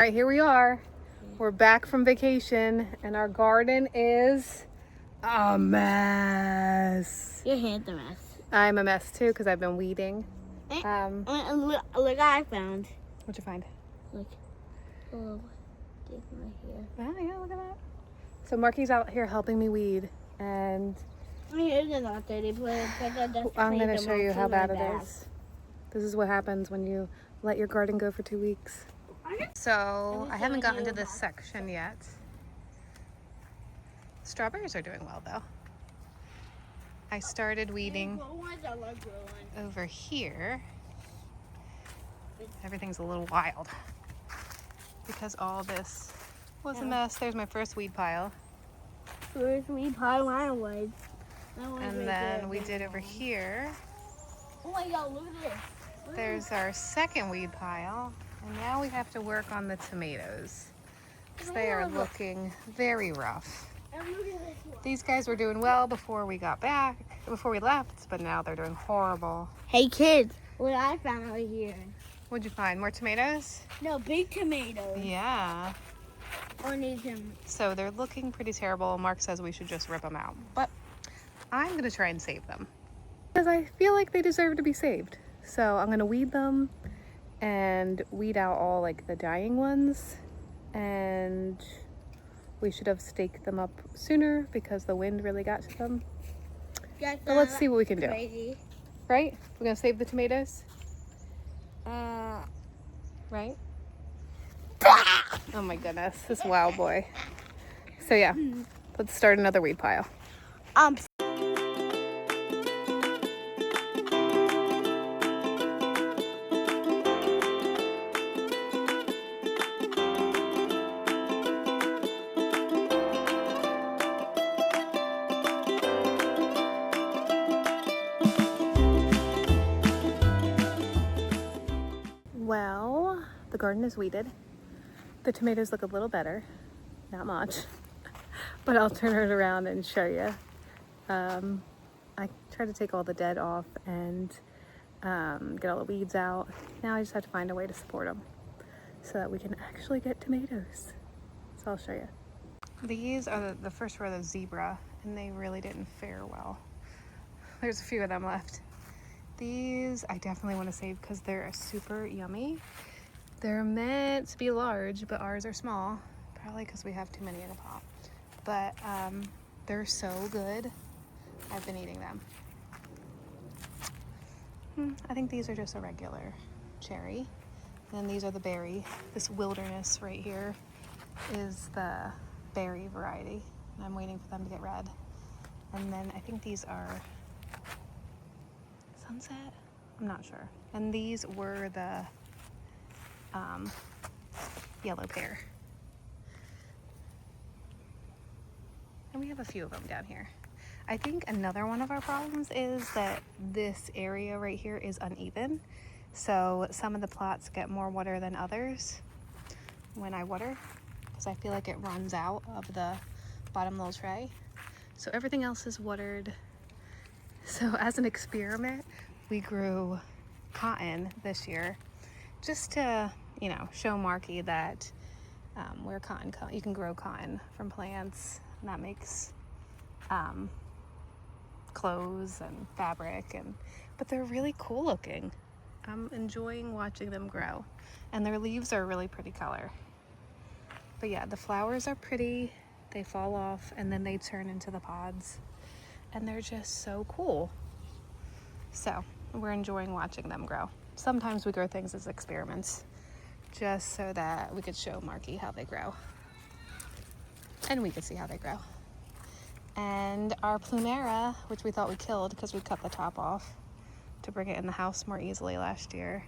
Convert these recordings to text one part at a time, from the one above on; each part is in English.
All right, here we are. We're back from vacation and our garden is a mess. Your hand's a mess. I'm a mess too because I've been weeding. Look what I found. What'd you find? Look. A little thing right here. Oh yeah, look at that. So Marky's out here helping me weed and My hair's not dirty, but I'm going to show you how bad it is. This is what happens when you let your garden go for 2 weeks. So I haven't gotten to this section yet. Strawberries are doing well though. I started weeding over here. Everything's a little wild because all this was a mess. There's my first weed pile. First weed pile mine was. And then we did over here. Oh my god, look at this. There's our second weed pile. And now we have to work on the tomatoes because they are looking very rough. And look at this one. These guys were doing well before we left, but now they're doing horrible. Hey kids, what I found over here. What'd you find? More tomatoes? No, big tomatoes. Yeah. Or need them. So they're looking pretty terrible. Mark says we should just rip them out, but I'm gonna try and save them because I feel like they deserve to be saved. So I'm gonna weed them and weed out all like the dying ones, and we should have staked them up sooner because the wind really got to them. But let's see what we can do. Crazy. Right? We're gonna save the tomatoes, right? Oh my goodness, this wild boy. So yeah, let's start another weed pile. Well, the garden is weeded. The tomatoes look a little better, not much, but I'll turn it around and show you. I tried to take all the dead off and get all the weeds out. Now I just have to find a way to support them so that we can actually get tomatoes. So I'll show you. These are the first row of zebra, and they really didn't fare well. There's a few of them left. These I definitely want to save because they're super yummy. They're meant to be large, but ours are small, probably because we have too many in a pot. But they're so good. I've been eating them. I think these are just a regular cherry. And then these are the berry. This wilderness right here is the berry variety. And I'm waiting for them to get red. And then I think these are sunset? I'm not sure. And these were the yellow pear. And we have a few of them down here. I think another one of our problems is that this area right here is uneven. So some of the plots get more water than others when I water, because I feel like it runs out of the bottom little tray. So everything else is watered. So as an experiment, we grew cotton this year just to, show Marky that where you can grow cotton from plants, and that makes clothes and fabric, but they're really cool looking. I'm enjoying watching them grow, and their leaves are a really pretty color. But yeah, the flowers are pretty. They fall off and then they turn into the pods, and they're just so cool. So we're enjoying watching them grow. Sometimes we grow things as experiments just so that we could show Marky how they grow and we could see how they grow. And our plumera, which we thought we killed because we cut the top off to bring it in the house more easily last year,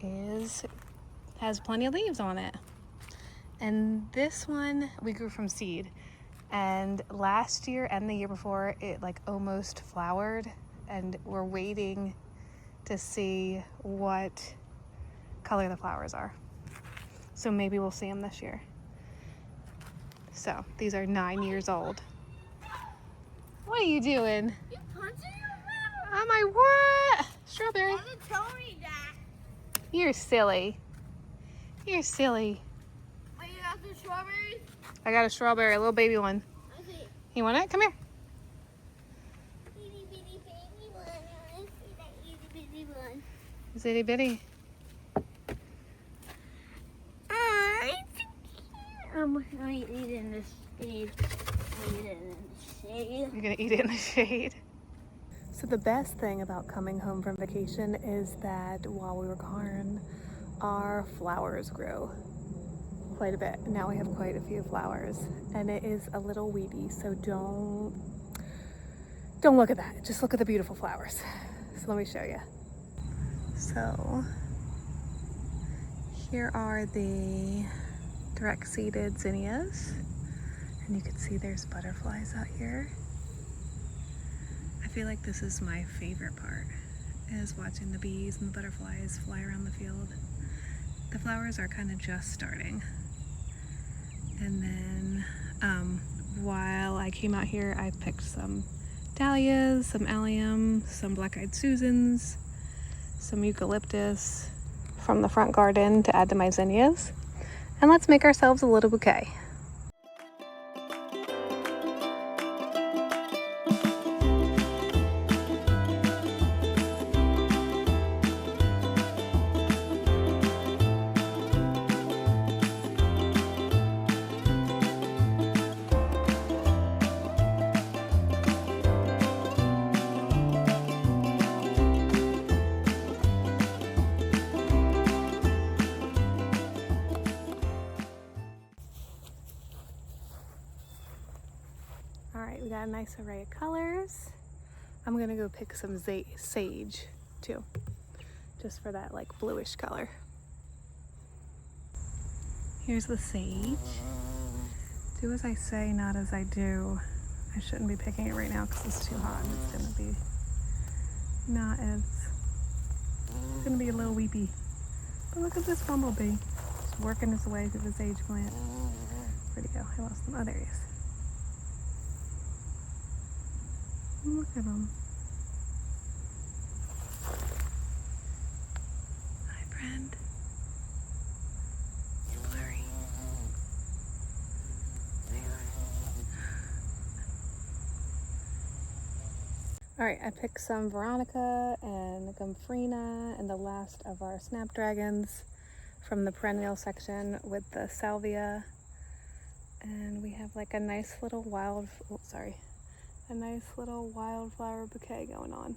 has plenty of leaves on it. And this one we grew from seed, and last year and the year before it almost flowered, and we're waiting to see what color the flowers are. So maybe we'll see them this year. So these are 9 years old. What are you doing? You punching your Am I what? Strawberry. mouth? Tell me that. You're silly. You're silly. Wait, you got the strawberries? I got a strawberry, a little baby one. I see. You want it? Come here. Itty bitty baby one. I want to see that itty bitty one. It's itty bitty. It's so cute. I'm gonna eat it in the shade. Eat it in the shade. You're gonna eat it in the shade. So the best thing about coming home from vacation is that while we were gone, our flowers grew quite a bit. Now we have quite a few flowers, and it is a little weedy, so don't look at that. Just look at the beautiful flowers. So let me show you. So here are the direct seeded zinnias, and you can see there's butterflies out here. I feel like this is my favorite part, is watching the bees and the butterflies fly around the field. The flowers are kind of just starting. And then while I came out here, I picked some dahlias, some allium, some black-eyed Susans, some eucalyptus from the front garden to add to my zinnias. And let's make ourselves a little bouquet. All right, we got a nice array of colors. I'm gonna go pick some sage too, just for that like bluish color. Here's the sage. Do as I say, not as I do. I shouldn't be picking it right now because it's too hot. It's gonna be it's gonna be a little weepy. But look at this bumblebee. Just working his way through the sage plant. Where'd he go? I lost him. Oh, there he is. Look at him. Hi, friend. You're blurry. All right, I picked some Veronica and Gomphrena and the last of our snapdragons from the perennial section with the salvia. And we have like a nice little a nice little wildflower bouquet going on.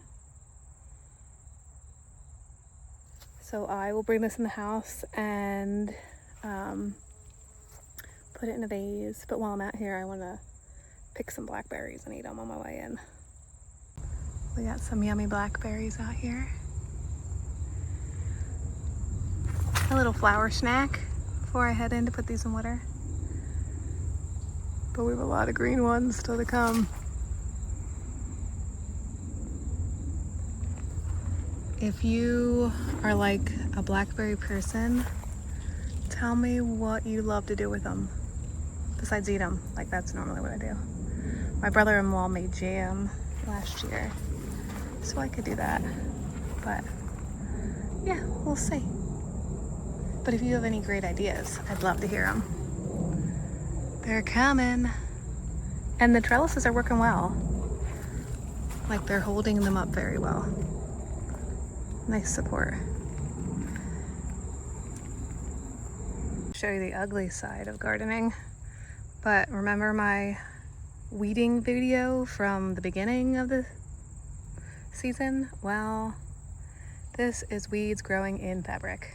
So I will bring this in the house and put it in a vase. But while I'm out here, I want to pick some blackberries and eat them on my way in. We got some yummy blackberries out here. A little flower snack before I head in to put these in water. But we have a lot of green ones still to come. If you are like a blackberry person, tell me what you love to do with them besides eat them. Like that's normally what I do. My brother-in-law made jam last year, so I could do that. But yeah, we'll see. But if you have any great ideas, I'd love to hear them. They're coming. And the trellises are working well. Like they're holding them up very well. Nice support. Show you the ugly side of gardening. But remember my weeding video from the beginning of the season? Well, this is weeds growing in fabric.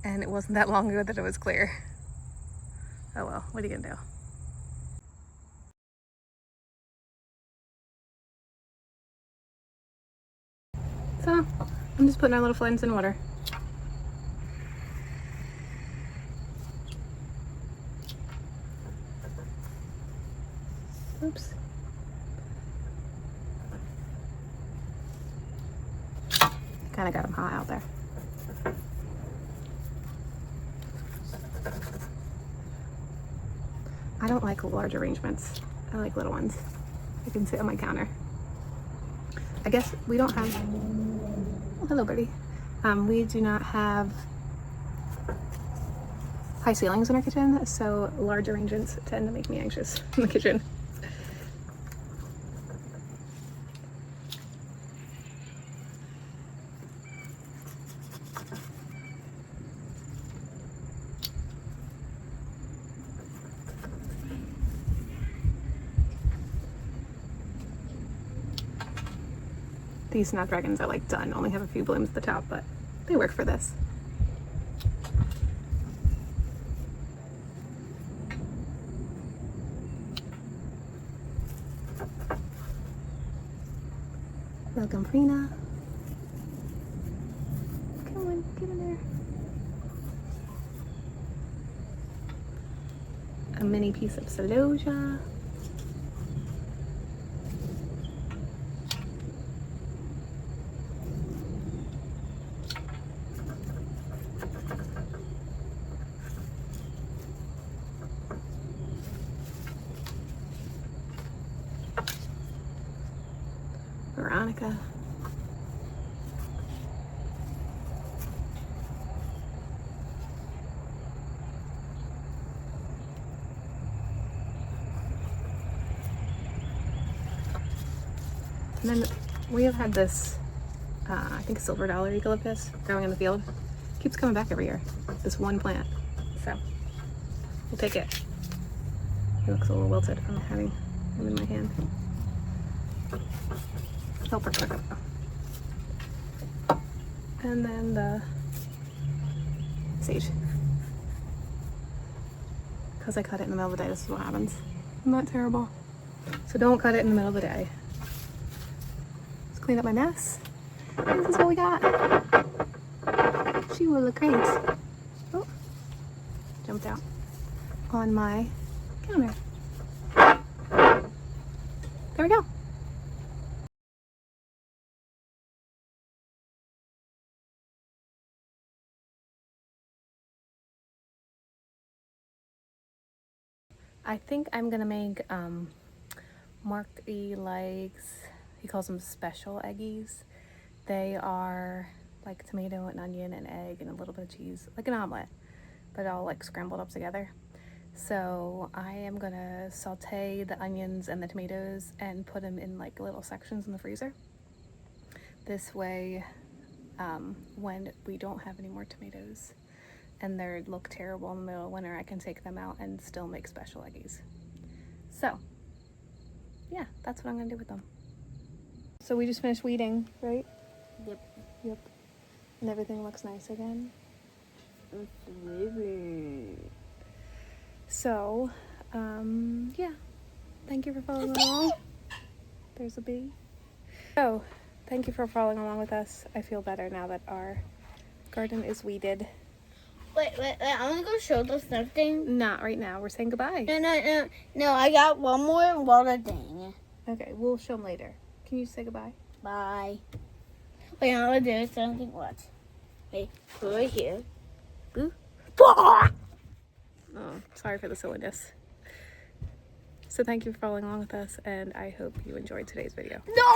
And it wasn't that long ago that it was clear. Oh well, what are you gonna do? So, I'm just putting our little flames in water. Oops. Kind of got them hot out there. I don't like large arrangements. I like little ones. I can sit on my counter. I guess we don't have, oh, hello birdie. We do not have high ceilings in our kitchen, so large arrangements tend to make me anxious in the kitchen. These snapdragons are like done, only have a few blooms at the top, but they work for this. Welcome, Frina. Come on, get in there. A mini piece of celosia. Veronica. And then we have had this, I think silver dollar eucalyptus growing in the field. Keeps coming back every year. This one plant. So we'll take it. He looks a little wilted from having him in my hand. He'll perk back up though. And then the sage. Because I cut it in the middle of the day, this is what happens. Isn't that terrible? So don't cut it in the middle of the day. Let's clean up my mess. And this is what we got. She will look great. Oh, jumped out on my counter. There we go. I think I'm gonna make Mark E likes, he calls them special eggies. They are like tomato and onion and egg and a little bit of cheese, like an omelet, but all like scrambled up together. So I am gonna saute the onions and the tomatoes and put them in like little sections in the freezer. This way, when we don't have any more tomatoes and they look terrible in the middle of winter, I can take them out and still make special eggies. So yeah, that's what I'm gonna do with them. So we just finished weeding, right? Yep. Yep. And everything looks nice again. So, yeah. Thank you for following along. There's a bee. So, thank you for following along with us. I feel better now that our garden is weeded. Wait, I'm gonna go show the something. Not right now. We're saying goodbye. No, I got one more water thing. Okay, we'll show them later. Can you say goodbye? Bye. Wait, I'm gonna do something. What? Wait, go right here. Boo. Oh, sorry for the silliness. So thank you for following along with us, and I hope you enjoyed today's video. No!